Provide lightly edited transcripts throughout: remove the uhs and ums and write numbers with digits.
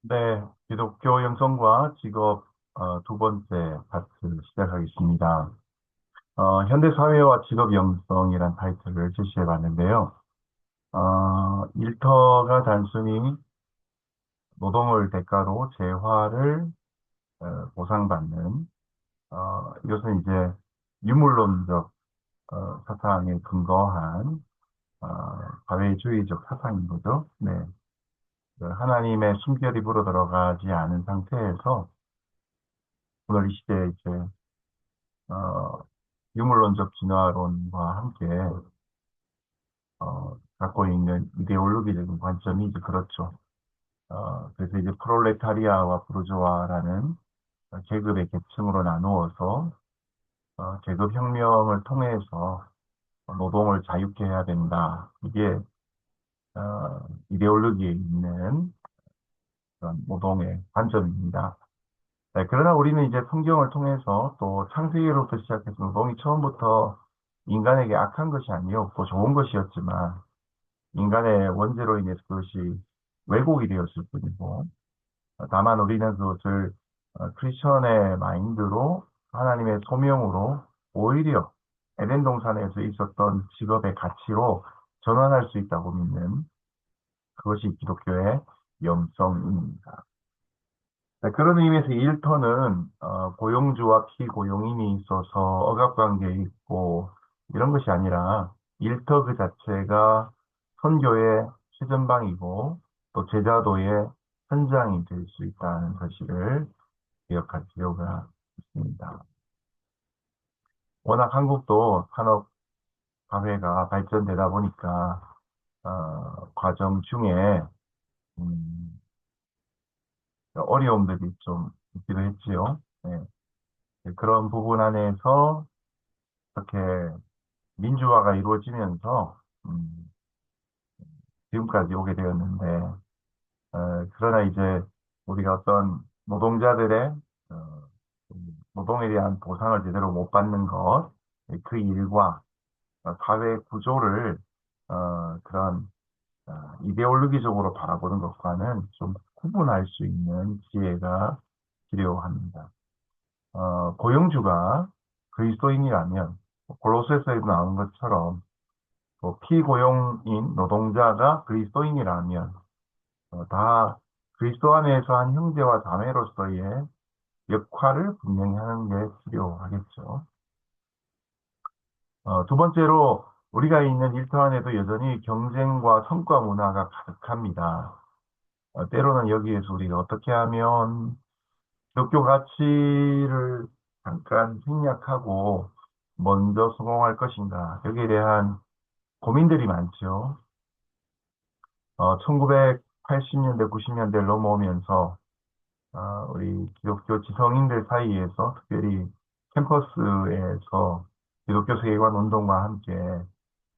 네, 기독교 영성과 직업 두 번째 파트 시작하겠습니다. 현대 사회와 직업 영성이란 타이틀을 제시해 봤는데요. 일터가 단순히 노동을 대가로 재화를 보상받는 이것은 이제 유물론적 사상에 근거한 사회주의적 사상인 거죠. 네, 그 하나님의 숨결이 불어 들어가지 않은 상태에서 오늘 이 시대에 이제 어, 유물론적 진화론과 함께 갖고 있는 이데올로기적인 관점이 이제 그렇죠. 그래서 이제 프롤레타리아와 부르주아라는 계급의 계층으로 나누어서 계급 혁명을 통해서 노동을 자유케 해야 된다. 이게 이데올로기에 있는 그런 노동의 관점입니다. 네, 그러나 우리는 이제 성경을 통해서 또 창세기로부터 시작해서 노동이 처음부터 인간에게 악한 것이 아니었고 좋은 것이었지만 인간의 원죄로 인해서 그것이 왜곡이 되었을 뿐이고, 다만 우리는 그것을 크리스천의 마인드로 하나님의 소명으로 오히려 에덴 동산에서 있었던 직업의 가치로 전환할 수 있다고 믿는 그것이 기독교의 영성입니다. 네, 그런 의미에서 일터는 고용주와 피고용인이 있어서 억압관계에 있고 이런 것이 아니라 일터 그 자체가 선교의 최전방이고 또 제자도의 현장이 될 수 있다는 사실을 기억할 필요가 있습니다. 워낙 한국도 산업 사회가 발전되다 보니까 과정 중에 음, 어려움들이 좀 있기도 했지요. 네. 그런 부분 안에서 이렇게 민주화가 이루어지면서 지금까지 오게 되었는데 그러나 이제 우리가 어떤 노동자들의 어, 노동에 대한 보상을 제대로 못 받는 것, 그 일과 사회 구조를 그런 이데올로기적으로 바라보는 것과는 좀 구분할 수 있는 지혜가 필요합니다. 고용주가 그리스도인이라면 골로새서에도 나온 것처럼 또 피고용인 노동자가 그리스도인이라면 다 그리스도 안에서 한 형제와 자매로서의 역할을 분명히 하는 게 필요하겠죠. 두 번째로 우리가 있는 일터 안에도 여전히 경쟁과 성과 문화가 가득합니다. 때로는 여기에서 우리가 어떻게 하면 기독교 가치를 잠깐 생략하고 먼저 성공할 것인가 여기에 대한 고민들이 많죠. 1980년대, 90년대를 넘어오면서 우리 기독교 지성인들 사이에서 특별히 캠퍼스에서 기독교 세계관 운동과 함께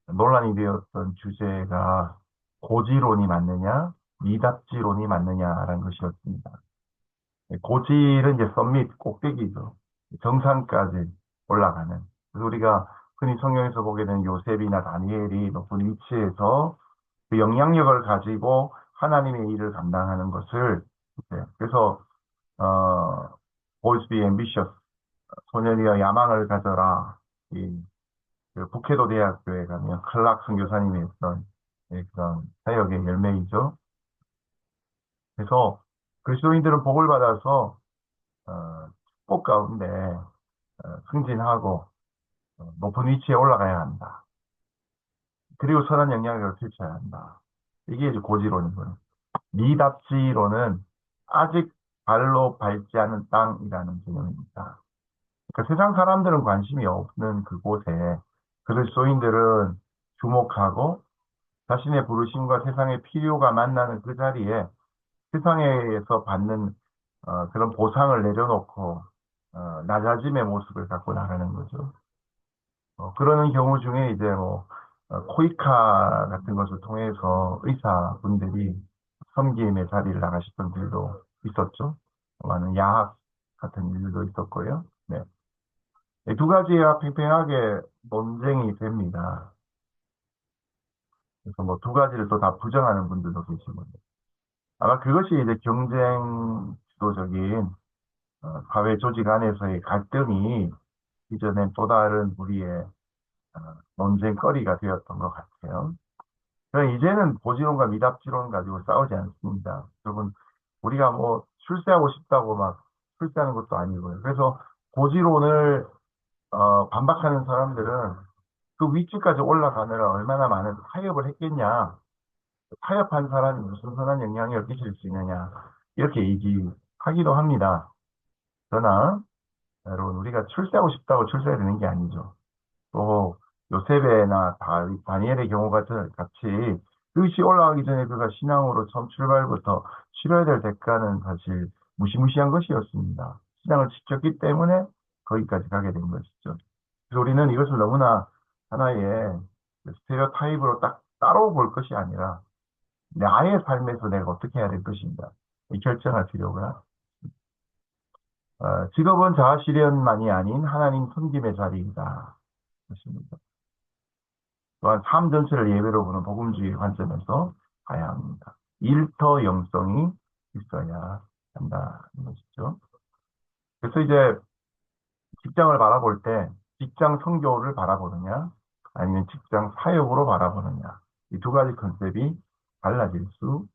논란이 되었던 주제가 고지론이 맞느냐, 미답지론이 맞느냐라는 것이었습니다. 고지는 이제 서밋, 꼭대기죠. 정상까지 올라가는. 그래서 우리가 흔히 성경에서 보게 되는 요셉이나 다니엘이 높은 위치에서 그 영향력을 가지고 하나님의 일을 감당하는 것을, 그래서 Boys be ambitious. 소년이여 야망을 가져라. 그 북해도 대학교에 가면 클락 선교사님이 했던 그런 사역의 열매이죠. 그래서 그리스도인들은 복을 받아서 축복 가운데 승진하고 높은 위치에 올라가야 한다. 그리고 선한 영향력을 펼쳐야 한다. 이게 이제 고지론이고요. 미답지론은 아직 발로 밟지 않은 땅이라는 개념입니다. 그러니까 세상 사람들은 관심이 없는 그곳에 그리스도인들은 주목하고 자신의 부르심과 세상의 필요가 만나는 그 자리에 세상에서 받는 그런 보상을 내려놓고 낮아짐의 모습을 갖고 나가는 거죠. 그러는 경우 중에 이제 뭐 코이카 같은 것을 통해서 의사분들이 섬김의 자리를 나가실 분들도 있었죠. 많은 야학 같은 일들도 있었고요. 네. 이두 가지가 팽팽하게 논쟁이 됩니다. 그래서 뭐 두 가지를 또 다 부정하는 분들도 계시고요. 아마 그것이 이제 경쟁 주도적인 사회 조직 안에서의 갈등이 이전엔 또 다른 우리의 어, 논쟁거리가 되었던 것 같아요. 그럼 이제는 고지론과 미답지론 가지고 싸우지 않습니다. 여러분, 우리가 뭐 출세하고 싶다고 막 출세하는 것도 아니고요. 그래서 고지론을 반박하는 사람들은 그 위치까지 올라가느라 얼마나 많은 타협을 했겠냐. 타협한 사람이 무슨 선한 영향력을 끼칠 수 있느냐. 이렇게 얘기하기도 합니다. 그러나 여러분, 우리가 출세하고 싶다고 출세해야 되는 게 아니죠. 또 요셉이나 다니엘의 경우가 같이 그것이 올라가기 전에 그가 신앙으로 처음 출발부터 치러야 될 대가는 사실 무시무시한 것이었습니다. 신앙을 지켰기 때문에 거기까지 가게 된 것이죠. 그래서 우리는 이것을 너무나 하나의 스테레오 타입으로 딱 따로 볼 것이 아니라 나의 삶에서 내가 어떻게 해야 될 것인가 이 결정할 필요가 직업은 자아실현만이 아닌 하나님 섬김의 자리이다. 그렇습니다. 또한 삶 전체를 예배로 보는 복음주의 관점에서 가야 합니다. 일터 영성이 있어야 한다는 것이죠. 그래서 이제 직장을 바라볼 때 직장 선교를 바라보느냐 아니면 직장 사역으로 바라보느냐 이 두 가지 컨셉이 달라질 수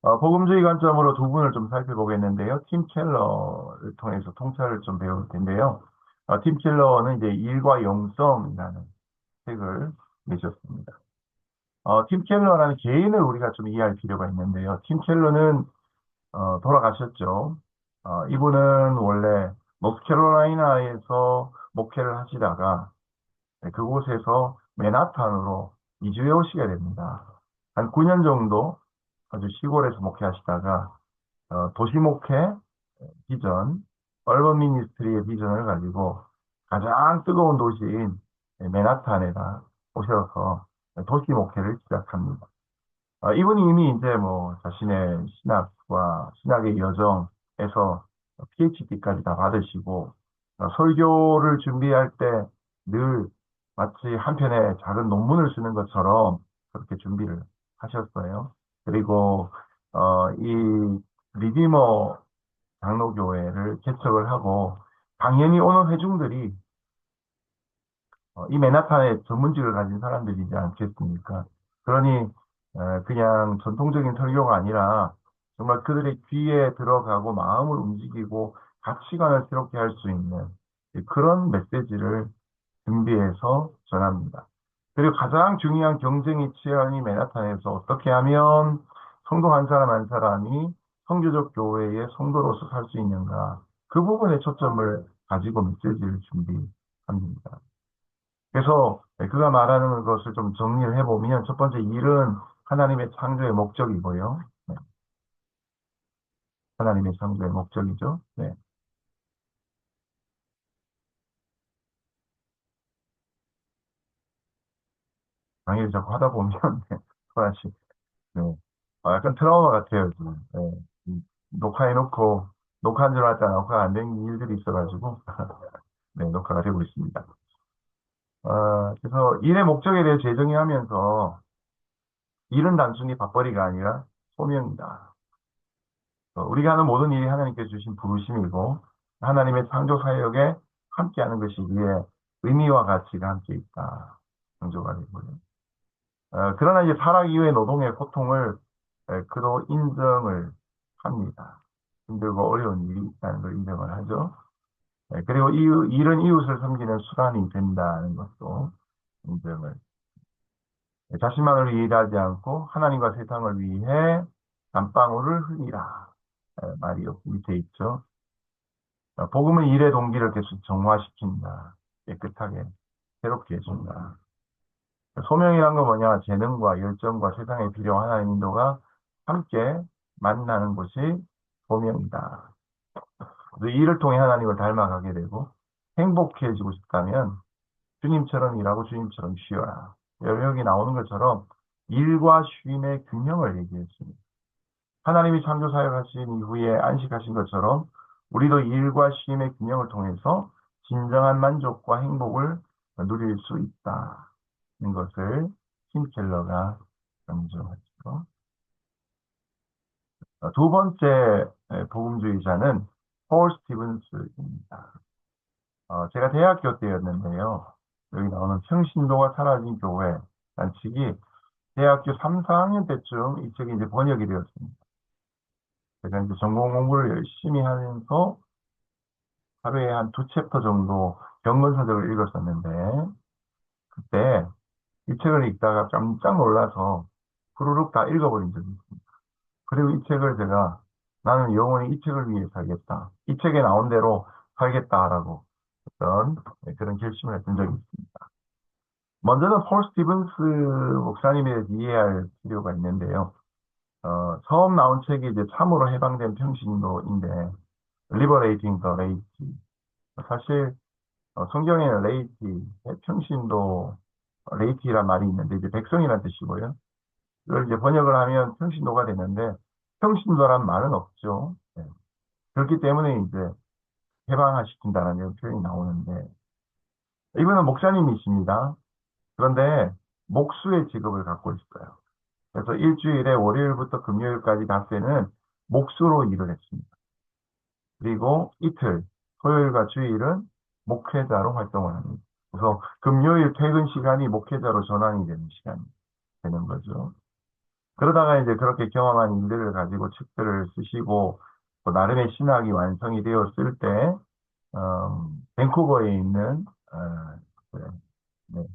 복음주의 관점으로 두 분을 좀 살펴보겠는데요. 팀 켈러를 통해서 통찰을 좀 배울 텐데요. 팀 켈러는 이제 일과 영성이라는 책을 내셨습니다. 팀 켈러라는 개인을 우리가 좀 이해할 필요가 있는데요. 팀 켈러는 돌아가셨죠. 이분은 원래 노스캐롤라이나에서 목회를 하시다가 그곳에서 맨하탄으로 이주해 오시게 됩니다. 한 9년 정도 아주 시골에서 목회하시다가 도시 목회 비전, 얼번 미니스트리의 비전을 가지고 가장 뜨거운 도시인 맨하탄에다 오셔서 도시 목회를 시작합니다. 이분이 이미 이제 뭐 자신의 신학과 신학의 여정에서 PhD까지 다 받으시고 설교를 준비할 때 늘 마치 한 편의 작은 논문을 쓰는 것처럼 그렇게 준비를 하셨어요. 그리고 이 리디머 장로교회를 개척을 하고 당연히 오는 회중들이 이 맨하탄에 전문직을 가진 사람들이지 않겠습니까? 그러니 그냥 전통적인 설교가 아니라 정말 그들의 귀에 들어가고 마음을 움직이고 가치관을 새롭게 할 수 있는 그런 메시지를 준비해서 전합니다. 그리고 가장 중요한 경쟁이 치열한 맨하탄에서 어떻게 하면 성도 한 사람 한 사람이 성교적 교회의 성도로서 살 수 있는가 그 부분에 초점을 가지고 메시지를 준비합니다. 그래서 그가 말하는 것을 좀 정리를 해보면 첫 번째 일은 하나님의 창조의 목적이고요. 네, 하나님의 창조의 목적이죠. 네, 강의를 자꾸 하다 보면 하나씩 네. 약간 트라우마 같아요, 지금. 네. 녹화해놓고 녹화한 줄 알았다가 녹화가 안 된 일들이 있어가지고 네, 녹화가 되고 있습니다. 그래서 일의 목적에 대해 재정의하면서 일은 단순히 밥벌이가 아니라 소명이다. 우리가 하는 모든 일이 하나님께서 주신 부르심이고 하나님의 창조 사역에 함께하는 것이 이에 의미와 가치가 함께 있다. 강조가 되고요. 그러나 이제 타락 이후의 노동의 고통을 그도 인정을 합니다. 힘들고 어려운 일이 있다는 걸 인정을 하죠. 그리고 일은 이웃을 섬기는 수단이 된다는 것도 인정을. 자신만으로 일하지 않고 하나님과 세상을 위해 담방울을 흘리라. 말이 여기 밑에 있죠. 복음은 일의 동기를 계속 정화시킨다. 깨끗하게, 새롭게 해준다. 소명이란 건 뭐냐? 재능과 열정과 세상에 필요한 하나님 인도가 함께 만나는 것이 소명이다. 그 일을 통해 하나님을 닮아가게 되고 행복해지고 싶다면 주님처럼 일하고 주님처럼 쉬어라. 여기 나오는 것처럼 일과 쉼의 균형을 얘기했습니다. 하나님이 창조 사역하신 이후에 안식하신 것처럼 우리도 일과 쉼의 균형을 통해서 진정한 만족과 행복을 누릴 수 있다는 것을 팀 켈러가 강조하죠. 두 번째 복음주의자는 폴 스티븐스입니다. 제가 대학교 때였는데요. 여기 나오는 평신도가 사라진 교회 라는 책이 대학교 3, 4학년 때쯤 이 책이 이제 번역이 되었습니다. 제가 이제 전공 공부를 열심히 하면서 하루에 한 두 챕터 정도 경건서적을 읽었었는데, 그때 이 책을 읽다가 깜짝 놀라서 후루룩 다 읽어버린 적이 있습니다. 그리고 이 책을 제가 나는 영원히 이 책을 위해 살겠다. 이 책에 나온 대로 살겠다라고 했던 그런 결심을 했던 적이 있습니다. 먼저는 폴 스티븐스 목사님에 대해서 이해할 필요가 있는데요. 처음 나온 책이 이제 참으로 해방된 평신도인데, Liberating the Laity. 사실 성경에는 레이티, 평신도, 레이티란 말이 있는데 이제 백성이라는 뜻이고요. 이걸 이제 번역을 하면 평신도가 되는데 평신도란 말은 없죠. 네. 그렇기 때문에 이제 해방시킨다는 이런 표현이 나오는데 이분은 목사님이십니다. 그런데 목수의 직업을 갖고 있어요. 그래서 일주일에 월요일부터 금요일까지 닷새는 목수로 일을 했습니다. 그리고 이틀, 토요일과 주일은 목회자로 활동을 합니다. 그래서 금요일 퇴근 시간이 목회자로 전환이 되는 시간이 되는 거죠. 그러다가 이제 그렇게 경험한 일들을 가지고 책들을 쓰시고 또 나름의 신학이 완성이 되었을 때 밴쿠버에 있는 그래, 네,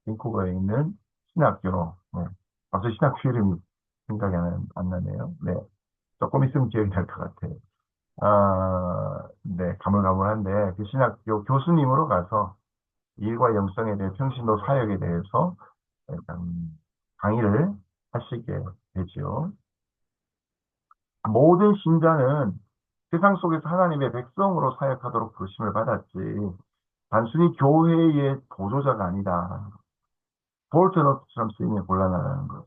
밴쿠버에 있는 신학교 네. 앞서 신학교 이름이 생각이 안 나네요. 네, 조금 있으면 기억이 날 것 같아요. 네, 가물가물한데 그 신학교 교수님으로 가서 일과 영성에 대해 평신도 사역에 대해서 약간 강의를 하시게 되죠. 모든 신자는 세상 속에서 하나님의 백성으로 사역하도록 부르심을 받았지, 단순히 교회의 보조자가 아니다. 볼트노트처럼 쓰이면 곤란하다는 것.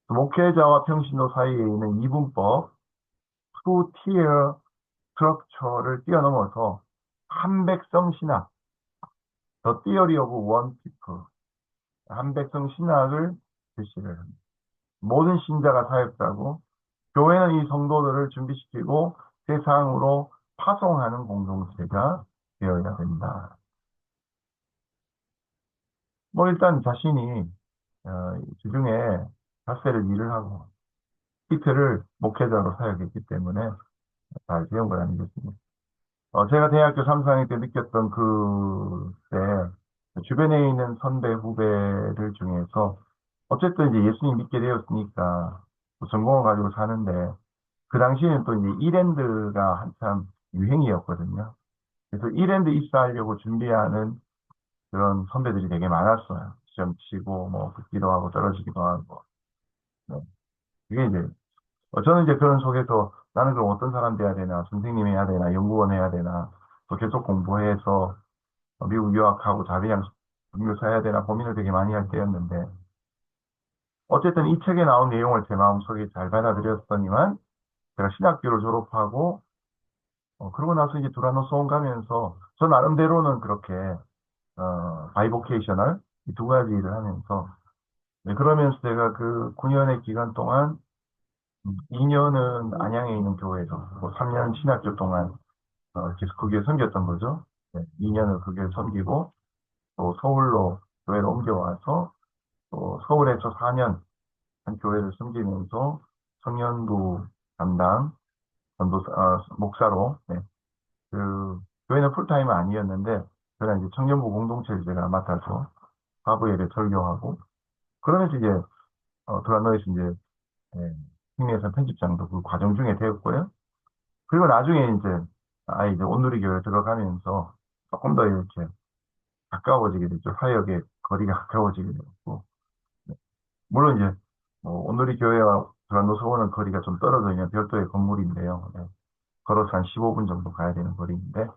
목회자와 평신도 사이에 있는 이분법, 투-티어 스트럭처를 뛰어넘어서 한백성 신학, The Theory of One People, 한백성 신학을 실시를 합니다. 모든 신자가 사역자고, 교회는 이 성도들을 준비시키고 세상으로 파송하는 공동체가 되어야 된다. 뭐 일단 자신이 주중에 닷새를 일을 하고 이틀을 목회자로 사역했기 때문에 잘 배운 건 아니겠습니까? 제가 대학교 3, 4학년 때 느꼈던 그때 주변에 있는 선배, 후배들 중에서 어쨌든 이제 예수님 믿게 되었으니까 또 전공을 가지고 사는데 그 당시에는 또 이제 이랜드가 한참 유행이었거든요. 그래서 이랜드 입사하려고 준비하는 그런 선배들이 되게 많았어요. 시험 치고 뭐 붙기도 하고 떨어지기도 하고. 네. 그게 이제 저는 이제 그런 속에서 나는 그럼 어떤 사람 돼야 되나, 선생님 해야 되나, 연구원 해야 되나, 또 계속 공부해서 미국 유학하고 자비양 음료사 해야 되나 고민을 되게 많이 할 때였는데 어쨌든 이 책에 나온 내용을 제 마음속에 잘 받아들였더니만 제가 신학교를 졸업하고 그러고 나서 이제 두라노 수원 가면서 저 나름대로는 그렇게 바이보케이셔널 이 두 가지 일을 하면서 네, 그러면서 제가 그 9년의 기간 동안 2년은 안양에 있는 교회에서 뭐 3년 신학교 동안 계속 그 교회 섬겼던 거죠. 네, 2년을 그 교회 섬기고 또 서울로 교회를 옮겨와서 또 서울에서 4년 한 교회를 섬기면서 청년부 담당 전도사, 목사로 네, 그 교회는 풀타임은 아니었는데 저는 이제 청년부 공동체를 제가 맡아서 하부 예배 설교하고 그러면서 이제 드라노에서 이제 예, 국내에서 편집장도 그 과정 중에 되었고요. 그리고 나중에 이제 아예 이제 온누리 교회 들어가면서 조금 더 이렇게 가까워지게 됐죠. 사역의 거리가 가까워지게 되었고 물론 이제 뭐 온누리 교회와 드라노 서원은 거리가 좀 떨어져 있는 별도의 건물인데요. 네. 걸어서 한 15분 정도 가야 되는 거리인데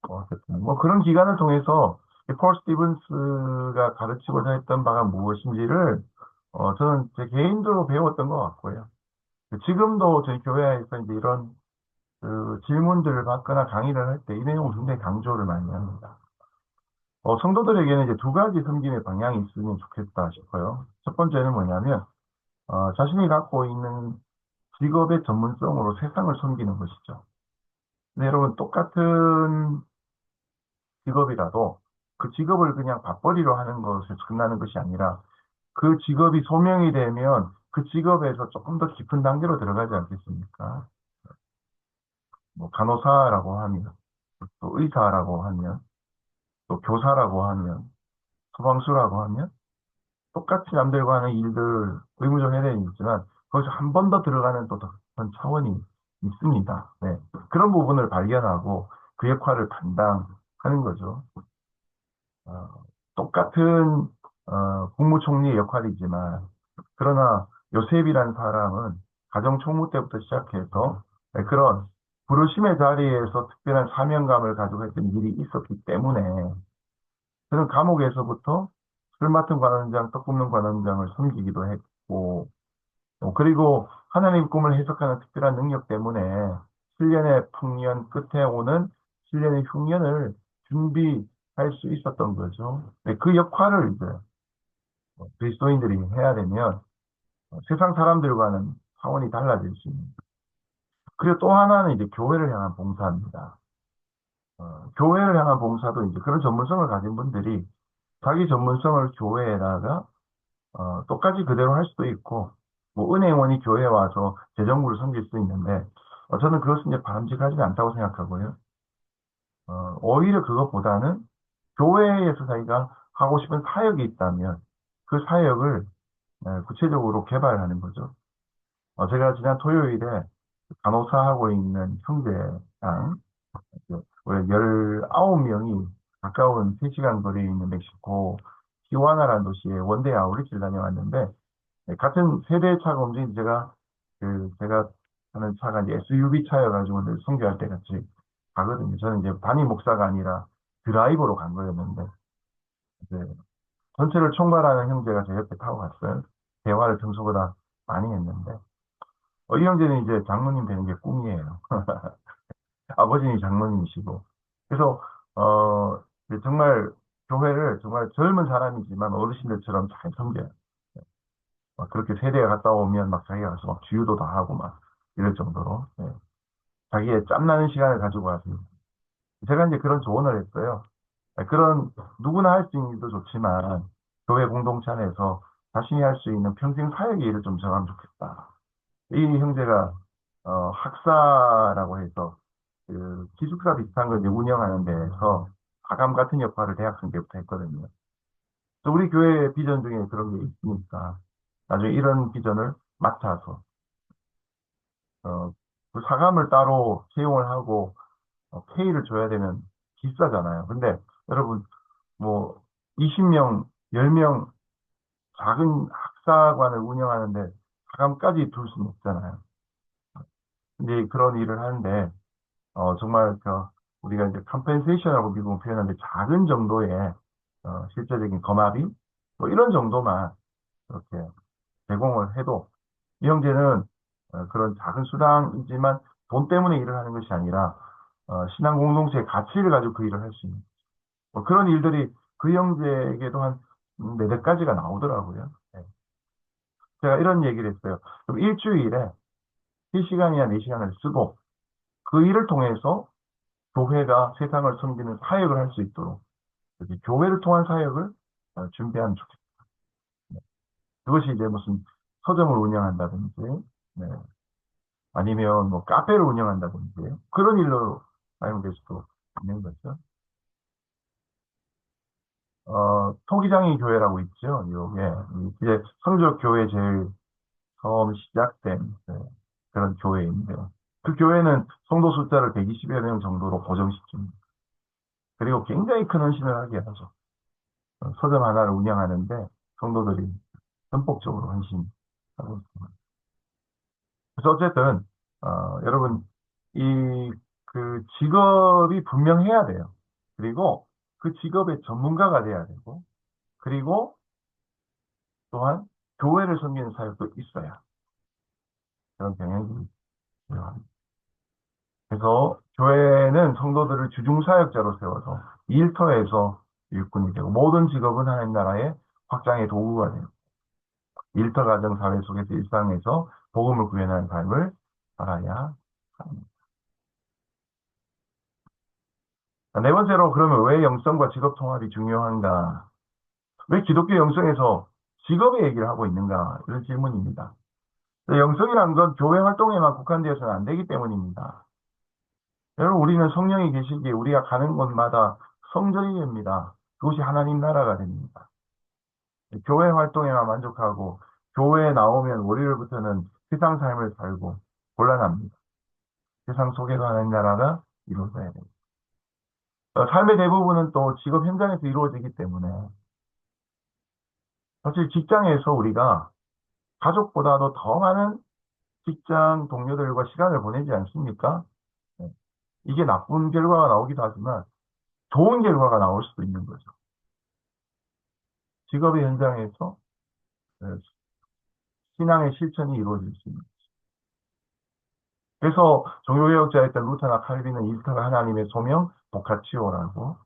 어쨌든 뭐 그런 기간을 통해서 이폴 스티븐스가 가르치고자 했던 바가 무엇인지를 저는 제 개인적으로 배웠던 것 같고요. 지금도 저희 교회에서 이제 이런 그 질문들을 받거나 강의를 할 때 이 내용을 굉장히 강조를 많이 합니다. 성도들에게는 이제 두 가지 섬김의 방향이 있으면 좋겠다 싶어요. 첫 번째는 뭐냐면 자신이 갖고 있는 직업의 전문성으로 세상을 섬기는 것이죠. 근데 여러분, 똑같은 직업이라도 그 직업을 그냥 밥벌이로 하는 것에서 끝나는 것이 아니라 그 직업이 소명이 되면 그 직업에서 조금 더 깊은 단계로 들어가지 않겠습니까? 뭐 간호사라고 하면, 또 의사라고 하면, 또 교사라고 하면, 소방수라고 하면 똑같이 남들과 하는 일들 의무적 해야 되지만 거기서 한 번 더 들어가는 또 다른 차원이 있습니다. 네. 그런 부분을 발견하고 그 역할을 감당하는 거죠. 어, 똑같은 국무총리의 역할이지만 그러나 요셉이라는 사람은 가정총무 때부터 시작해서 네, 그런 부르심의 자리에서 특별한 사명감을 가지고 했던 일이 있었기 때문에 그는 감옥에서부터 술 맡은 관원장, 떡 굽는 관원장을 섬기기도 했고 그리고 하나님 꿈을 해석하는 특별한 능력 때문에 7년의 풍년 끝에 오는 7년의 흉년을 준비할 수 있었던 거죠. 네, 그 역할을 이제 그리스도인들이 해야 되면 세상 사람들과는 차원이 달라질 수 있는. 그리고 또 하나는 이제 교회를 향한 봉사입니다. 교회를 향한 봉사도 이제 그런 전문성을 가진 분들이 자기 전문성을 교회에다가 똑같이 그대로 할 수도 있고, 뭐, 은행원이 교회에 와서 재정부를 섬길 수 있는데, 저는 그것은 이제 바람직하지 않다고 생각하고요. 오히려 그것보다는 교회에서 자기가 하고 싶은 사역이 있다면, 그 사역을 구체적으로 개발하는 거죠. 제가 지난 토요일에 간호사 하고 있는 형제랑, 원래 19명이 가까운 3시간 거리에 있는 멕시코 티juana라는 도시에 원데이 아웃리치를 다녀왔는데, 네, 같은 세대의 차가 움직이는 제가 하는 차가 이제 SUV 차여가지고 늘 선교할 때 같이 가거든요. 저는 이제 담임 목사가 아니라 드라이버로 간 거였는데, 이제 전체를 총괄하는 형제가 제 옆에 타고 갔어요. 대화를 평소보다 많이 했는데, 이 형제는 이제 장로님 되는 게 꿈이에요. 아버님이 장로님이시고. 그래서, 이제 정말 교회를 정말 젊은 사람이지만 어르신들처럼 잘 섬겨요. 막 그렇게 세대가 갔다 오면 막 자기가 가서 막 주유도 다 하고 막 이럴 정도로 네. 자기의 짬나는 시간을 가지고 와서 제가 이제 그런 조언을 했어요. 그런 누구나 할 수 있는 일도 좋지만 교회 공동체 안에서 자신이 할 수 있는 평생 사역의 일을 좀 정하면 좋겠다. 이 형제가 학사라고 해서 그 기숙사 비슷한 걸 이제 운영하는 데에서 가감 같은 역할을 대학생 때부터 했거든요. 그래서 우리 교회 비전 중에 그런 게 있으니까 나중에 이런 비전을 맡아서 그 사감을 따로 채용을 하고 K를 줘야 되면 비싸잖아요. 근데 여러분 뭐 20명, 10명 작은 학사관을 운영하는데 사감까지 둘 수는 없잖아요. 근데 그런 일을 하는데 정말 우리가 이제 컴펜세이션이라고 미국은 표현하는데 작은 정도의 실제적인 거마비 뭐 이런 정도만 이렇게 제공을 해도 이 형제는 그런 작은 수당이지만 돈 때문에 일을 하는 것이 아니라 신앙 공동체의 가치를 가지고 그 일을 할 수 있는 뭐 그런 일들이 그 형제에게도 한 네댓 가지가 나오더라고요. 네. 제가 이런 얘기를 했어요. 그럼 일주일에 3시간이나 4시간을 쓰고 그 일을 통해서 교회가 세상을 섬기는 사역을 할 수 있도록 이렇게 교회를 통한 사역을 준비하면 좋겠다. 네. 그것이 이제 무슨 서점을 운영한다든지 네. 아니면 뭐 카페를 운영한다든지 그런 일로 사용될 수도 있는 거죠. 토기장이 교회라고 있죠. 요게 이제 성적 교회 제일 처음 시작된 그런 교회인데 그 교회는 성도 숫자를 120여 명 정도로 고정시킵니다. 그리고 굉장히 큰 헌신을 하게 하죠. 서점 하나를 운영하는데 성도들이 전폭적으로 헌신하고 있습니다. 그래서 어쨌든 여러분 이 그 직업이 분명해야 돼요. 그리고 그 직업의 전문가가 돼야 되고 그리고 또한 교회를 섬기는 사역도 있어야 그런 경향이 필요합니다. 그래서 교회는 성도들을 주중사역자로 세워서 일터에서 일꾼이 되고 모든 직업은 하나님 나라의 확장의 도구가 돼요. 일터 가정 사회 속에서 일상에서 복음을 구현하는 삶을 살아야 합니다. 네 번째로 그러면 왜 영성과 직업 통합이 중요한가? 왜 기독교 영성에서 직업의 얘기를 하고 있는가? 이런 질문입니다. 영성이란 건 교회 활동에만 국한되어서는 안 되기 때문입니다. 여러분, 우리는 성령이 계시기에 우리가 가는 곳마다 성전이 됩니다. 그것이 하나님 나라가 됩니다. 교회 활동에만 만족하고 교회에 나오면 월요일부터는 세상 삶을 살고 곤란합니다. 세상 속에서 하나님 나라가 이루어져야 됩니다. 삶의 대부분은 또 직업 현장에서 이루어지기 때문에 사실 직장에서 우리가 가족보다도 더 많은 직장 동료들과 시간을 보내지 않습니까? 네. 이게 나쁜 결과가 나오기도 하지만 좋은 결과가 나올 수도 있는 거죠. 직업의 현장에서 네, 신앙의 실천이 이루어질 수 있는. 그래서 종교개혁자였던 루터나 칼빈은 이스터가 하나님의 소명, 보카치오라고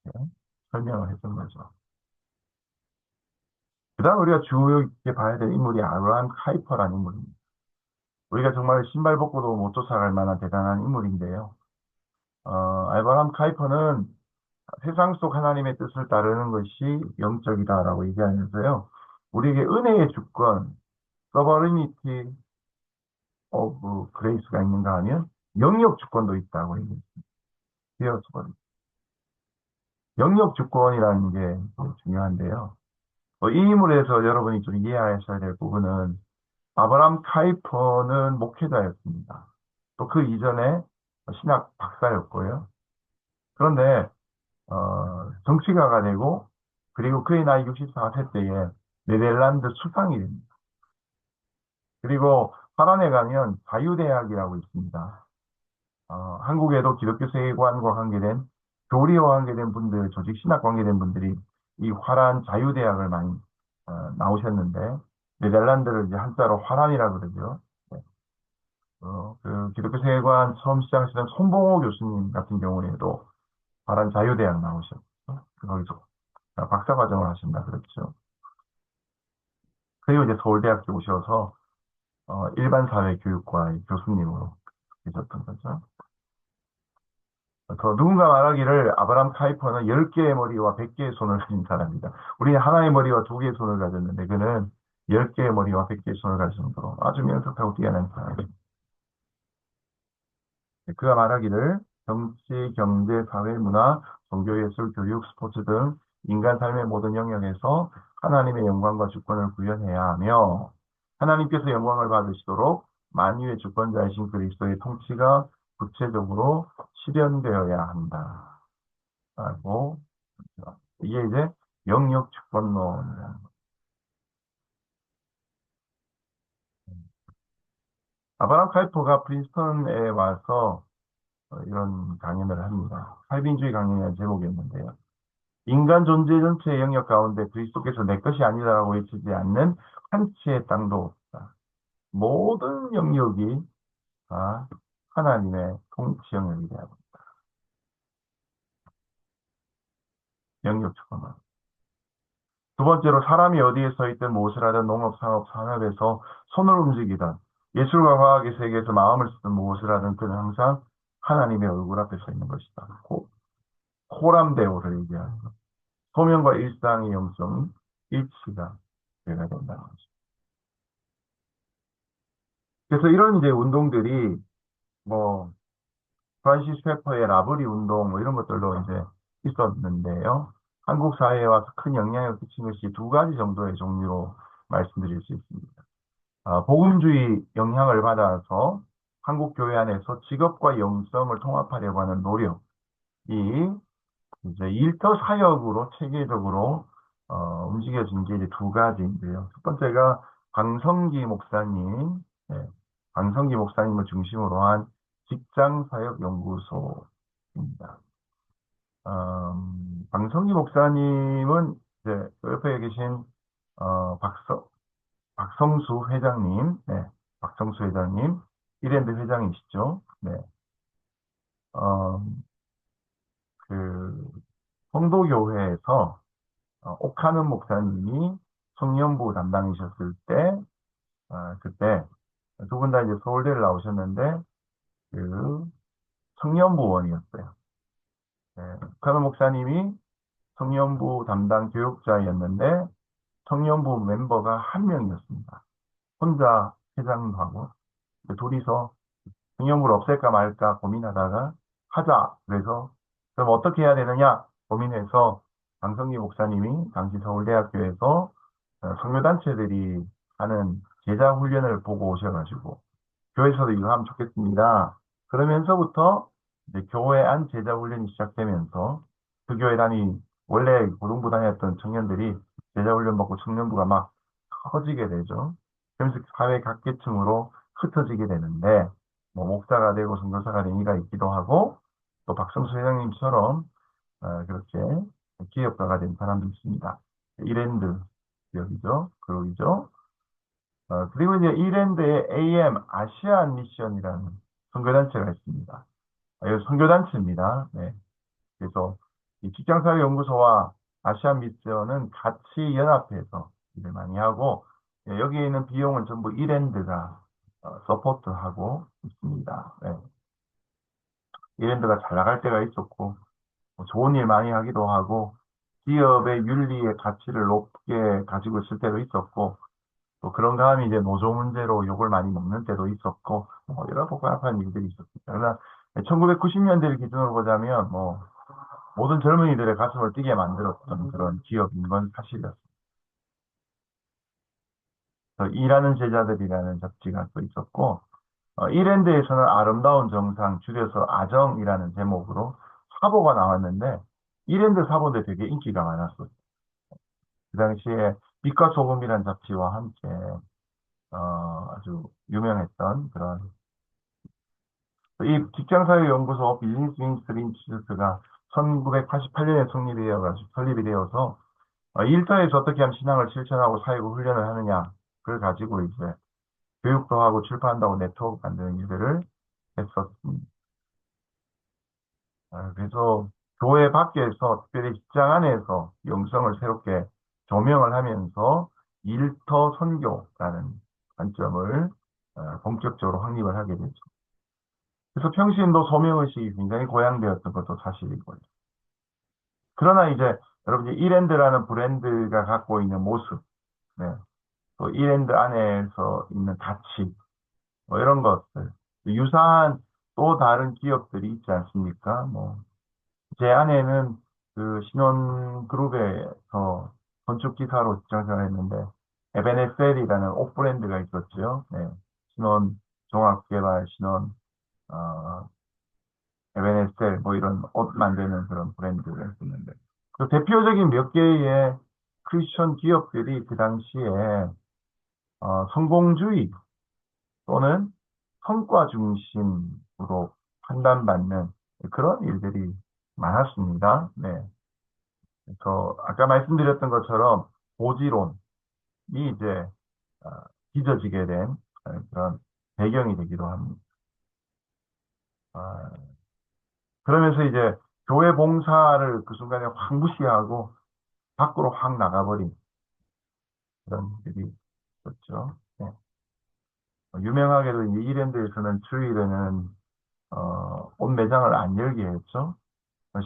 이렇게 설명을 했던 거죠. 그 다음 우리가 주의 깊게 봐야 될 인물이 아브라함 카이퍼라는 인물입니다. 우리가 정말 신발 벗고도 못 쫓아갈 만한 대단한 인물인데요. 아브라함 카이퍼는 세상 속 하나님의 뜻을 따르는 것이 영적이다라고 얘기하면서요. 우리에게 은혜의 주권, sovereignty of grace가 있는가 하면 영역 주권도 있다고 얘기했습니다. 영역 주권이라는 게 중요한데요. 이 인물에서 여러분이 좀 이해하셔야 될 부분은 아브라함 카이퍼는 목회자였습니다. 또 그 이전에 신학 박사였고요. 그런데 정치가가 되고 그리고 그의 나이 64세 때에 네덜란드 수상이 됩니다. 그리고 파란에 가면 자유대학이라고 있습니다. 한국에도 기독교 세계관과 관계된 교리와 관계된 분들, 조직 신학 관계된 분들이 이 화란 자유대학을 많이 나오셨는데 네덜란드를 이제 한자로 화란이라고 그러죠. 네. 그 기독교 세계관 처음 시작하시던 손봉호 교수님 같은 경우에도 화란 자유대학 나오셨고 거기서 박사과정을 하신다 그랬죠. 그리고 이제 서울대학교 오셔서 일반 사회 교육과의 교수님으로 계셨던 거죠. 더 누군가 말하기를 아브라함 카이퍼는 10개의 머리와 100개의 손을 가진 사람이다. 우리는 하나의 머리와 2개의 손을 가졌는데 그는 10개의 머리와 100개의 손을 가질 정도로 아주 명석하고 뛰어난 사람입니다. 그가 말하기를 정치, 경제, 사회, 문화, 종교예술, 교육, 스포츠 등 인간 삶의 모든 영역에서 하나님의 영광과 주권을 구현해야 하며 하나님께서 영광을 받으시도록 만유의 주권자이신 그리스도의 통치가 구체적으로 실현되어야 한다. 라고 이게 이제 영역 주권론이라는 거. 아브라함 카이퍼가 프린스턴에 와서 이런 강연을 합니다. 칼빈주의 강연이라는 제목이었는데요. 인간 존재 전체의 영역 가운데 그리스도께서 내 것이 아니다라고 외치지 않는 한 치의 땅도 없다. 모든 영역이 다 하나님의 통치 영역이 되고 영역 주권론. 두 번째로 사람이 어디에 서 있든 무엇을 하든 농업, 상업, 산업에서 손을 움직이든 예술과 과학의 세계에서 마음을 쓰든 무엇을 하든 그는 항상 하나님의 얼굴 앞에 서 있는 것이다. 호람대오를 얘기하는 것. 소명과 일상의 영성이 일치가 되어야 된다는 거죠. 그래서 이런 이제 운동들이 뭐 프란시스 페퍼의 라브리 운동 뭐 이런 것들도 이제 있었는데요. 한국 사회에 와서 큰 영향을 끼친 것이 두 가지 정도의 종류로 말씀드릴 수 있습니다. 복음주의 영향을 받아서 한국 교회 안에서 직업과 영성을 통합하려고 하는 노력이 이제 일터 사역으로 체계적으로 움직여진 게 이제 두 가지인데요. 첫 번째가 강성기 목사님, 네, 강성기 목사님을 중심으로 한 직장사역연구소입니다. 강성기 목사님은 이제 옆에 계신 어, 박성, 박성수 회장님, 네, 박성수 회장님, 이랜드 회장이시죠. 네, 어, 그 성도교회에서 옥하는 목사님이 청년부 담당이셨을 때, 그때 두 분 다 이제 서울대를 나오셨는데, 그 청년부원이었어요. 네, 카노 목사님이 청년부 담당 교육자였는데, 청년부 멤버가 한 명이었습니다. 혼자 회장도 하고, 둘이서 청년부를 없앨까 말까 고민하다가 하자. 그래서 그럼 어떻게 해야 되느냐 고민해서 강성기 목사님이 당시 서울대학교에서 선교단체들이 하는 제자 훈련을 보고 오셔가지고 교회에서도 이거 하면 좋겠습니다. 그러면서부터 이제 교회 안 제자 훈련이 시작되면서 그 교회 원래 고등부 다녔던 청년들이 제자 훈련 받고 청년부가 막 커지게 되죠. 그러면서 사회 각계층으로 흩어지게 되는데 뭐 목사가 되고 선교사가 된 이가 있기도 하고 또 박성수 회장님처럼 그렇게 기업가가 된 사람도 있습니다. 이랜드 기업이죠. 그룹이죠. 그리고 이제 이랜드에 AM 아시안 미션이라는 선교단체가 있습니다. 이거 선교단체입니다. 네. 그래서 이 직장사회연구소와 아시안 미션은 같이 연합해서 일을 많이 하고 여기에 있는 비용은 전부 이랜드가 서포트하고 있습니다. 네. 이랜드가 잘 나갈 때가 있었고 뭐 좋은 일 많이 하기도 하고 기업의 윤리의 가치를 높게 가지고 있을 때도 있었고 또 그런가 하면 이제 노조 문제로 욕을 많이 먹는 때도 있었고 뭐 여러 복잡한 일들이 있었습니다. 그러나 1990년대를 기준으로 보자면 뭐 모든 젊은이들의 가슴을 뛰게 만들었던 그런 기업인 건 사실이었습니다. 일하는 제자들이라는 잡지가 또 있었고 이랜드에서는 아름다운 정상 줄여서 아정이라는 제목으로 사보가 나왔는데 이랜드 사보인데 되게 인기가 많았어요. 그 당시에 빛과 소금이라는 잡지와 함께 아주 유명했던 그런 이 직장사회연구소 비즈니스 인스티튜트가 1988년에 설립이 되어서 일터에서 어떻게 하면 신앙을 실천하고 사회고 훈련을 하느냐 그걸 가지고 이제 교육도 하고 출판한다고 네트워크 만드는 일들을 했었습니다. 그래서 교회 밖에서 특별히 직장 안에서 영성을 새롭게 조명을 하면서 일터 선교라는 관점을 본격적으로 확립을 하게 되죠. 그래서 평신도 소명의식이 굉장히 고양되었던 것도 사실이고요. 그러나 이제 여러분이 이랜드라는 브랜드가 갖고 있는 모습, 네. 또 이랜드 안에서 있는 가치, 뭐 이런 것들, 유사한 또 다른 기업들이 있지 않습니까? 뭐, 제 아내는 그 신혼그룹에서 건축기사로 직장생활 했는데, 에베네셀이라는 옷 브랜드가 있었죠. 네. 신혼 종합개발, 어, 에베네셀, 뭐 이런 옷 만드는 그런 브랜드를 했었는데, 그 대표적인 몇 개의 크리스천 기업들이 그 당시에, 성공주의 또는 성과 중심으로 판단받는 그런 일들이 많았습니다. 네. 그래서 아까 말씀드렸던 것처럼 고지론이 이제 어, 빚어지게 된 그런 배경이 되기도 합니다. 아, 그러면서 이제 교회 봉사를 그 순간에 확 무시하고 밖으로 확 나가버린 그런 일들이 있었죠. 네. 유명하게도 이제 이랜드에서는 주일에는 옷 매장을 안 열게 했죠.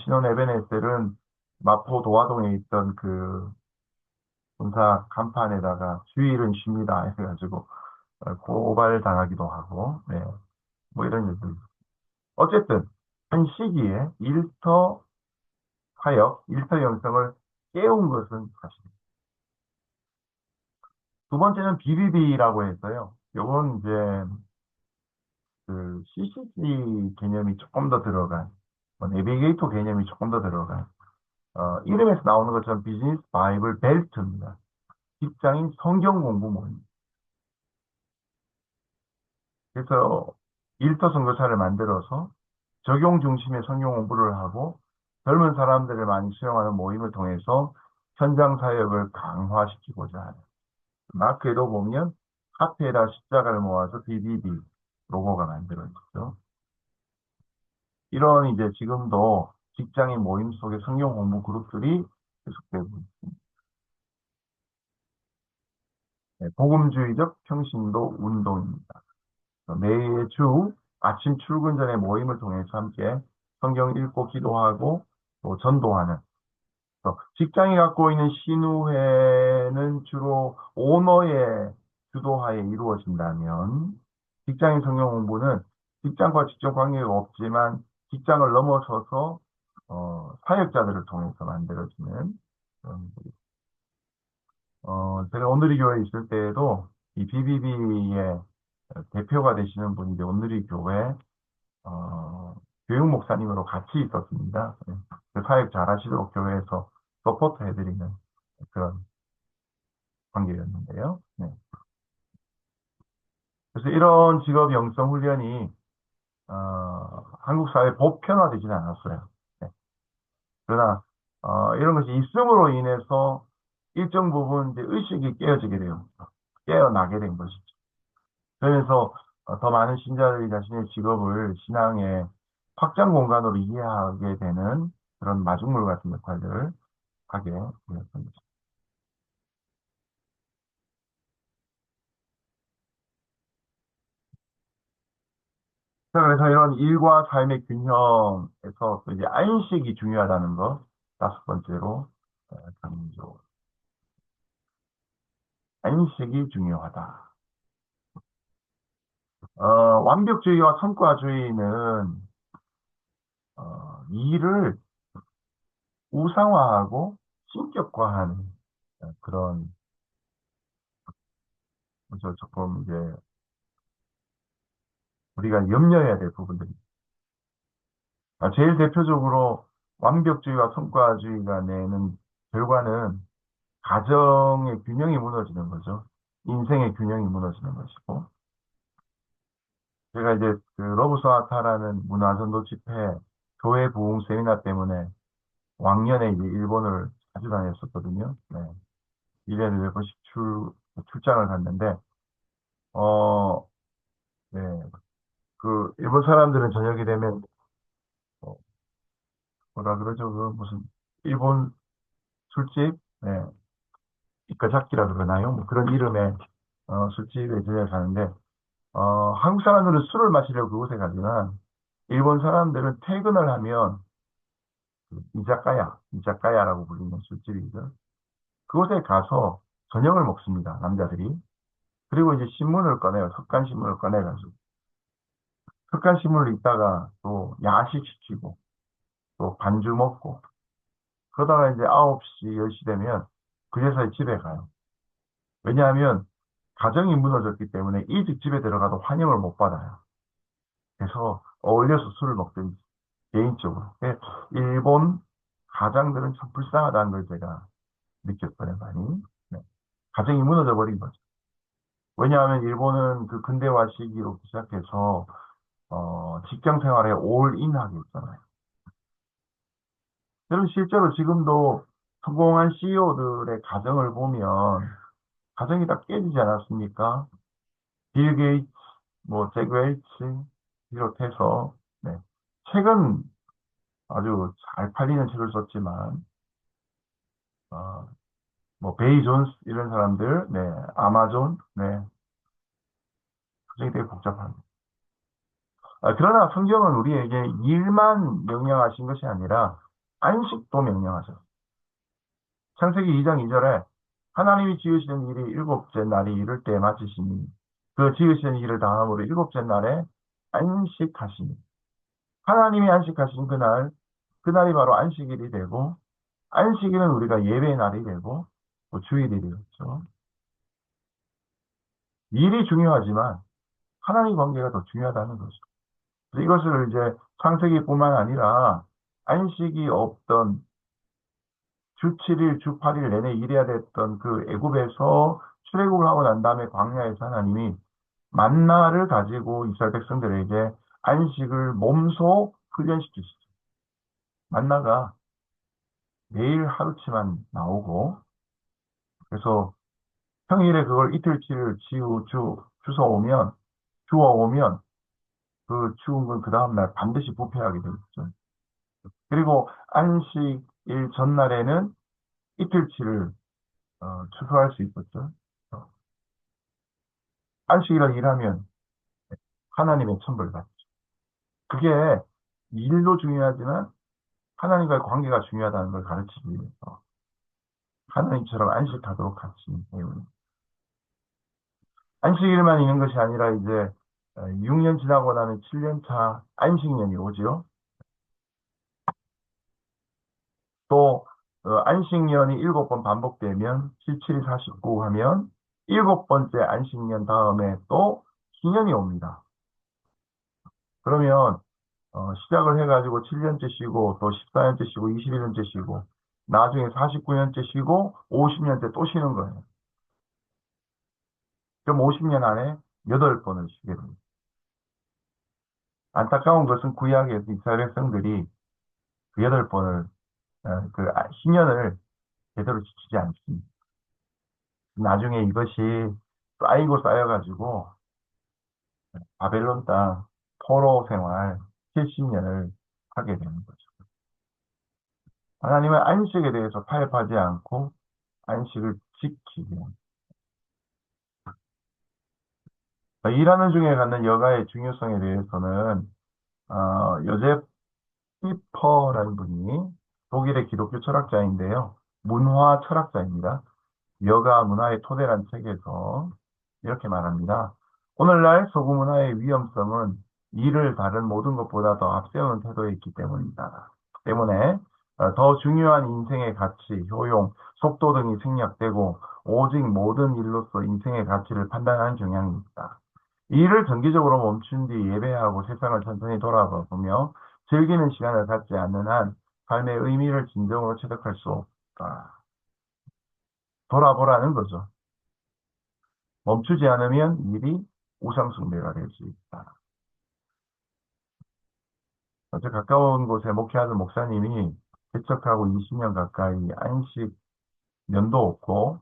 신혼 에베네셀은 마포 도화동에 있던 그 본사 간판에다가 주일은 쉽니다 해가지고 고발 당하기도 하고, 네, 뭐 이런 일들. 어쨌든 한 시기에 일터 사역, 일터 영성을 깨운 것은 사실입니다. 두 번째는 BBB라고 해서요. 요건 이제 그 CCG 개념이 조금 더 들어간, 뭐 내비게이터 개념이 조금 더 들어간, 이름에서 나오는 것처럼 비즈니스 바이블 벨트입니다. 직장인 성경 공부 모임. 그래서 일터 선교사를 만들어서 적용 중심의 성경 공부를 하고 젊은 사람들을 많이 수용하는 모임을 통해서 현장 사역을 강화시키고자 하는. 마크에도 보면 카페에다 십자가를 모아서 BBB 로고가 만들어졌죠. 이런 이제 지금도 직장인 모임 속의 성경 공부 그룹들이 계속되고 있습니다. 네, 복음주의적 평신도 운동입니다. 매주 아침 출근 전에 모임을 통해서 함께 성경 읽고 기도하고 또 전도하는 직장이 갖고 있는 신우회는 주로 오너의 주도하에 이루어진다면 직장인 성경 공부는 직장과 직접 관계가 없지만 직장을 넘어서서 사역자들을 통해서 만들어지는 그런 제가 온누리 교회에 있을 때에도 이 BBB의 대표가 되시는 분이 이제 온누리 교회 어, 교육 목사님으로 같이 있었습니다. 예. 그 사역 잘하시도록 교회에서 서포트 해드리는 그런 관계였는데요. 네. 그래서 이런 직업 영성 훈련이 한국 사회 보편화되지는 않았어요. 네. 그러나 이런 것이 있음으로 인해서 일정 부분 이제 의식이 깨어지게 돼요. 깨어나게 된 것이죠. 그래서 더 많은 신자들이 자신의 직업을 신앙의 확장 공간으로 이해하게 되는 그런 마중물 같은 역할들을 하게 되었습니다. 자, 그래서 이런 일과 삶의 균형에서 또 이제 안식이 중요하다는 것, 다섯 번째로 강조. 안식이 중요하다. 완벽주의와 성과주의는 일을 우상화하고 신격화하는 그런 조금 이제 우리가 염려해야 될 부분들이. 제일 대표적으로 완벽주의와 성과주의가 내는 결과는 가정의 균형이 무너지는 거죠. 인생의 균형이 무너지는 것이고. 제가 이제 그 러브 소나타라는 문화전도 집회 교회 부흥 세미나 때문에 왕년에 이제 일본을 자주 다녔었거든요. 네. 1년에 몇 번씩 출장을 갔는데, 어, 네. 그, 일본 사람들은 저녁이 되면, 어, 뭐라 그러죠? 그 무슨, 일본 술집? 네. 이카자키라 그러나요? 뭐 그런 이름의, 술집에 들려가는데, 한국 사람들은 술을 마시려고 그곳에 가지만, 일본 사람들은 퇴근을 하면, 그 이자카야라고 불리는 술집이죠. 그곳에 가서 저녁을 먹습니다, 남자들이. 그리고 이제 신문을 꺼내요. 석간신문을 꺼내가지고. 석간신문을 읽다가 또 야식 시키고, 또 반주 먹고, 그러다가 이제 9시, 10시 되면 그제서야 집에 가요. 왜냐하면 가정이 무너졌기 때문에 일찍 집에 들어가도 환영을 못 받아요. 그래서 어울려서 술을 먹든지, 개인적으로. 일본 가장들은 참 불쌍하다는 걸 제가 느꼈어요, 많이. 네. 가정이 무너져 버린 거죠. 왜냐하면 일본은 그 근대화 시기로 시작해서 직장 생활에 올인하게 있잖아요. 여러분 실제로 지금도 성공한 CEO들의 가정을 보면 가정이 다 깨지지 않았습니까? 빌 게이츠, 뭐 잭 웰치 비롯해서 네. 책은 아주 잘 팔리는 책을 썼지만 어, 뭐 베이 존스 이런 사람들, 네, 아마존, 네, 가정이 되게 복잡합니다. 그러나 성경은 우리에게 일만 명령하신 것이 아니라 안식도 명령하셨어요. 창세기 2장 2절에 하나님이 지으시는 일이 일곱째 날이 이를 때에 마치시니 그 지으시는 일을 다함으로 일곱째 날에 안식하시니 하나님이 안식하신 그날 그날이 바로 안식일이 되고 안식일은 우리가 예배의 날이 되고 또 주일이 되었죠. 일이 중요하지만 하나님 관계가 더 중요하다는 거죠. 그래서 이것을 이제 창세기뿐만 아니라 안식이 없던 주 7일, 주 8일 내내 일해야 됐던 그 애굽에서 출애굽을 하고 난 다음에 광야에서 하나님이 만나를 가지고 이스라엘 백성들에게 안식을 몸소 훈련시키시죠. 만나가 매일 하루치만 나오고 그래서 평일에 그걸 이틀치를 주워오면 그 추운 건 그 다음날 반드시 부패하게 되겠죠. 그리고 안식일 전날에는 이틀치를 추수할 수 있었죠. 안식일을 일하면 하나님의 천벌 받죠. 그게 일도 중요하지만 하나님과의 관계가 중요하다는 걸 가르치기 위해서 하나님처럼 안식하도록 가르치는 때문에 안식일만 있는 것이 아니라 이제 6년 지나고 나면 7년 차 안식년이 오지요. 또 안식년이 7번 반복되면 7, 7이 49 하면 7번째 안식년 다음에 또 희년이 옵니다. 그러면 시작을 해가지고 7년째 쉬고 또 14년째 쉬고 21년째 쉬고 나중에 49년째 쉬고 50년째 또 쉬는 거예요. 그럼 50년 안에 8번을 쉬게 됩니다. 안타까운 것은 구약에서 이스라엘 백성들이 그 8번을 희년을 제대로 지키지 않습니다. 나중에 이것이 쌓이고 쌓여가지고 바벨론 땅 포로 생활 70년을 하게 되는 거죠. 하나님은 안식에 대해서 타협하지 않고 안식을 지키게 합니다. 일하는 중에 갖는 여가의 중요성에 대해서는 요셉 히퍼라는 분이 독일의 기독교 철학자인데요. 문화 철학자입니다. 여가 문화의 토대란 책에서 이렇게 말합니다. 오늘날 서구 문화의 위험성은 이를 다른 모든 것보다 더 앞세우는 태도에 있기 때문이다. 때문에 더 중요한 인생의 가치, 효용, 속도 등이 생략되고 오직 모든 일로서 인생의 가치를 판단하는 경향이 있다. 일을 정기적으로 멈춘 뒤 예배하고 세상을 천천히 돌아보며 즐기는 시간을 갖지 않는 한 삶의 의미를 진정으로 체득할 수 없다. 돌아보라는 거죠. 멈추지 않으면 일이 우상숭배가 될 수 있다. 어제 가까운 곳에 목회하는 목사님이 개척하고 20년 가까이 안식 면도 없고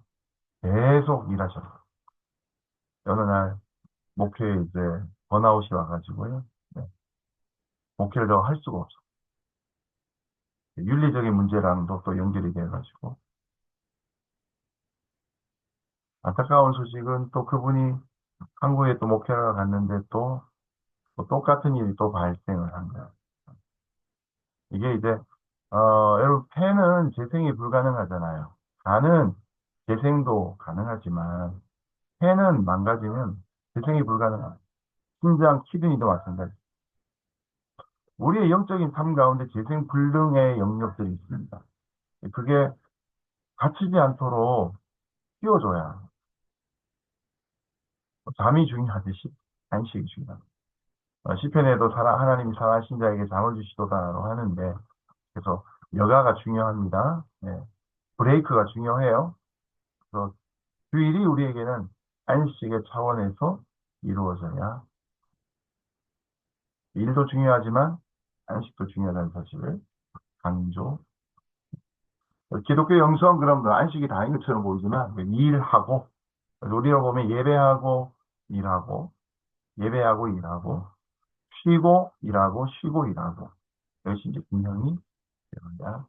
계속 일하셨어요. 어느 날 목회에 이제 번아웃이 와가지고요. 네, 목회를 더 할 수가 없어. 윤리적인 문제랑도 또 연결이 돼가지고 안타까운 소식은 또 그분이 한국에 또 목회를 갔는데 또 똑같은 일이 또 발생을 한 거예요. 이게 이제 여러분 폐는 재생이 불가능하잖아요. 간은 재생도 가능하지만 폐는 망가지면 재생이 불가능합니다. 심장, 키드니도 마찬가지. 우리의 영적인 삶 가운데 재생 불능의 영역들이 있습니다. 그게 갇히지 않도록 키워줘야 잠이 중요하듯이 안식이 중요합니다. 시편에도 하나님이 사랑하신 자에게 잠을 주시도다라고 하는데 그래서 여가가 중요합니다. 네. 브레이크가 중요해요. 그래서 주일이 우리에게는 안식의 차원에서 이루어져야 일도 중요하지만 안식도 중요하다는 사실을 강조. 기독교 영성 그럼 안식이 다인 것처럼 보이지만 일하고 우리가 보면 예배하고 일하고 예배하고 일하고 쉬고 일하고 쉬고 일하고 이것이 이제 균형이 되어야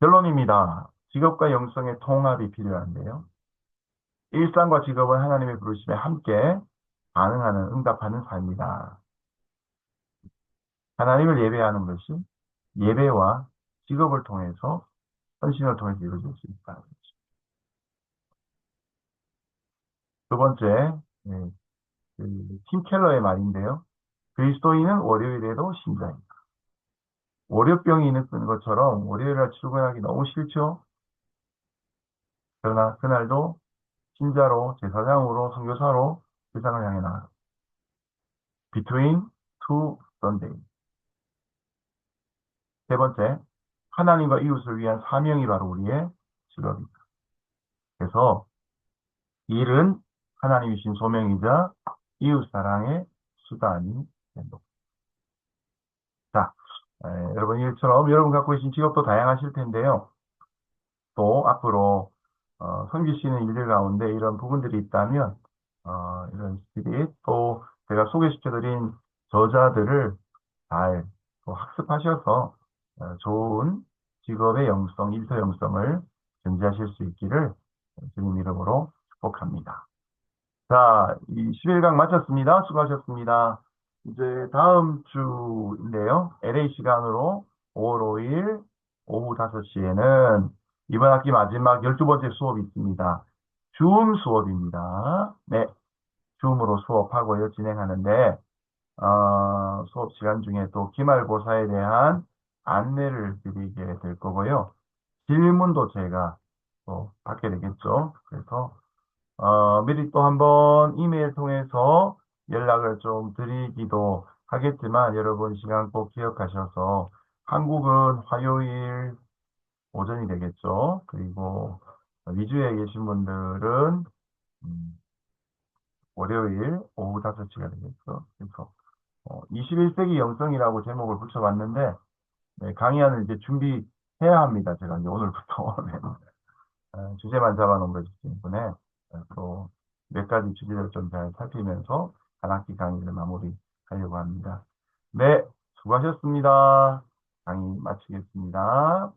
결론입니다. 직업과 영성의 통합이 필요한데요. 일상과 직업은 하나님의 부르심에 함께 반응하는, 응답하는 삶이다. 하나님을 예배하는 것이 예배와 직업을 통해서, 헌신을 통해서 이루어질 수 있다. 두 번째, 예, 팀 켈러의 말인데요. 그리스도인은 월요일에도 신자입니다. 월요병이 있는 것처럼 월요일날 출근하기 너무 싫죠? 그러나 그날도 신자로, 제사장으로, 선교사로 세상을 향해 나가. Between two Sundays. 세 번째, 하나님과 이웃을 위한 사명이 바로 우리의 직업입니다. 그래서 일은 하나님이 주신 소명이자 이웃 사랑의 수단이 된다. 자, 여러분 일처럼 여러분 갖고 계신 직업도 다양하실 텐데요. 또 앞으로 섬기시는 일들 가운데 이런 부분들이 있다면 이런 스킬이 또 제가 소개시켜드린 저자들을 잘 또 학습하셔서 좋은 직업의 영성, 일터 영성을 전제하실 수 있기를 주님 이름으로 축복합니다. 자, 이 11강 마쳤습니다. 수고하셨습니다. 이제 다음 주인데요. LA 시간으로 5월 5일 오후 5시에는 이번 학기 마지막 12번째 수업이 있습니다. 줌 수업입니다. 네, 줌으로 수업하고요. 진행하는데, 수업 시간 중에 또 기말고사에 대한 안내를 드리게 될 거고요. 질문도 제가 또 받게 되겠죠. 그래서 미리 또 한번 이메일 통해서 연락을 좀 드리기도 하겠지만 여러분 시간 꼭 기억하셔서 한국은 화요일 오전이 되겠죠. 그리고 미주에 계신 분들은 음, 월요일 오후 5시가 되겠죠. 그래서 21세기 영성이라고 제목을 붙여봤는데 네, 강의안을 이제 준비해야 합니다. 제가 이제 오늘부터 네. 주제만 잡아놓은 것이기 때문에 또 몇 가지 주제를 좀 잘 살피면서 한 학기 강의를 마무리하려고 합니다. 네, 수고하셨습니다. 강의 마치겠습니다.